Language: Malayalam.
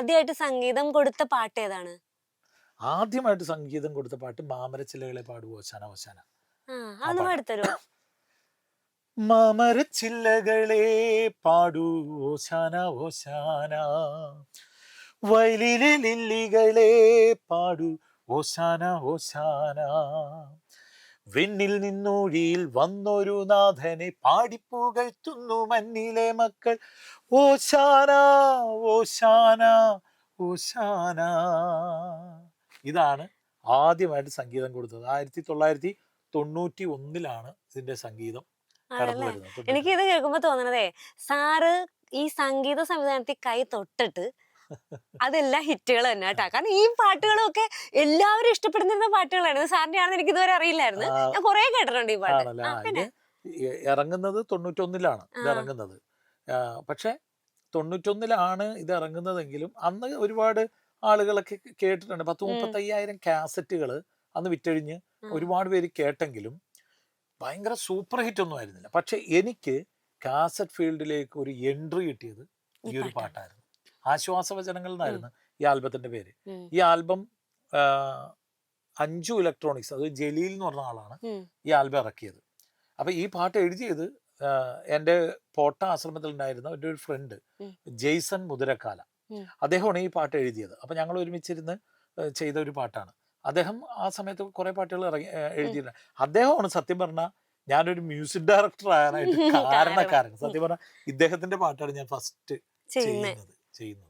ആദ്യമായിട്ട് സംഗീതം കൊടുത്ത പാട്ട് ഏതാണ്? ആദ്യമായിട്ട് സംഗീതം കൊടുത്ത പാട്ട് മാമരച്ചില്ലകളെ പാടുവോ ഓശാന ഓശാന. ആ ആ അതൊന്ന് പാട്ട്. പാടിത്തരുമോ? മാമരച്ചില്ലകളെ പാടൂ ഓശാന ഓശാന, വയലിലെ ലില്ലികളെ പാടൂ ഓശാന ഓശാന, വിണ്ണിൽ നിന്നൊഴിയിൽ വന്നൊരു നാഥനെ പാടിപ്പുകഴ്ത്തുന്നു മണ്ണിലെ മക്കൾ ഓശാന ഓശാന ഓശാന. ഇതാണ് ആദ്യമായിട്ട് സംഗീതം കൊടുത്തത്. 1991 ഇതിന്റെ സംഗീതം കടന്നു അതല്ലേ. വരുന്നത്. എനിക്ക് 91. ഇത് കേൾക്കുമ്പോ തോന്നണതേ, സാറ് ഈ സംഗീത സംവിധാനത്തിൽ കൈ തൊട്ടിട്ട് അതെല്ലാം ഹിറ്റുകൾ തന്നെ കേട്ടാ. കാരണം ഈ പാട്ടുകളും ഒക്കെ എല്ലാവരും ഇഷ്ടപ്പെടുന്ന പാട്ടുകളാണ്. ഇത് സാറിന്റെ ആണെന്ന് എനിക്ക് ഇതുവരെ അറിയില്ലായിരുന്നു. ആ, ഞാൻ കുറെ കേട്ടിട്ടുണ്ട് ഈ പാട്ട്. ആണല്ലേ. ആ ഇത് പിന്നെ ഇറങ്ങുന്നത് 91 ഇത് ആ ഇറങ്ങുന്നത്. പക്ഷെ 91 ഇത് ഇറങ്ങുന്നതെങ്കിലും അന്ന് ഒരുപാട് ആളുകളൊക്കെ കേട്ടിട്ടുണ്ട്. 10-35,000 കാസറ്റുകൾ അന്ന് വിറ്റഴിഞ്ഞ് ആ, ഒരുപാട് പേര് കേട്ടെങ്കിലും ഭയങ്കര സൂപ്പർ ഹിറ്റ് ഒന്നും ആയിരുന്നില്ല. പക്ഷെ എനിക്ക് കാസറ്റ് ഫീൽഡിലേക്ക് ഒരു എൻട്രി കിട്ടിയത് ഈ ഈ ഒരു പാട്ടാണ്. പാട്ടായിരുന്നു. ആശ്വാസവചനങ്ങൾ ഉം, എന്നായിരുന്നു ഈ ആൽബത്തിന്റെ പേര്. ഉം, ഈ ആൽബം അഞ്ജു ഇലക്ട്രോണിക്സ്, അത് ജലീൽ എന്ന് പറഞ്ഞ ആളാണ് ഉം. ഈ ആൽബം ഇറക്കിയത്. അപ്പം ഈ പാട്ട് എഴുതിയത് എൻ്റെ പോട്ട ആശ്രമത്തിലുണ്ടായിരുന്ന എൻ്റെ ഒരു ഫ്രണ്ട് ഉം, ജെയ്സൺ മുതിരക്കാല, ഉം. അദ്ദേഹമാണ് ഈ പാട്ട് എഴുതിയത്. അപ്പം ഞങ്ങൾ ഒരുമിച്ചിരുന്ന് ചെയ്ത ഒരു പാട്ടാണ്. അദ്ദേഹം ആ സമയത്ത് കുറേ പാട്ടുകൾ ഉം. എഴുതിയിട്ടുണ്ട്. അദ്ദേഹമാണ് സത്യം പറഞ്ഞാൽ ഞാനൊരു മ്യൂസിക് ഡയറക്ടർ ആകാനായിട്ട് കാരണം കാരണക്കാരൻ. സത്യം പറഞ്ഞാൽ ഇദ്ദേഹത്തിന്റെ പാട്ടാണ് ഞാൻ ഫസ്റ്റ് ചെയ്യുന്നേ. ചെയ്യുന്നത്.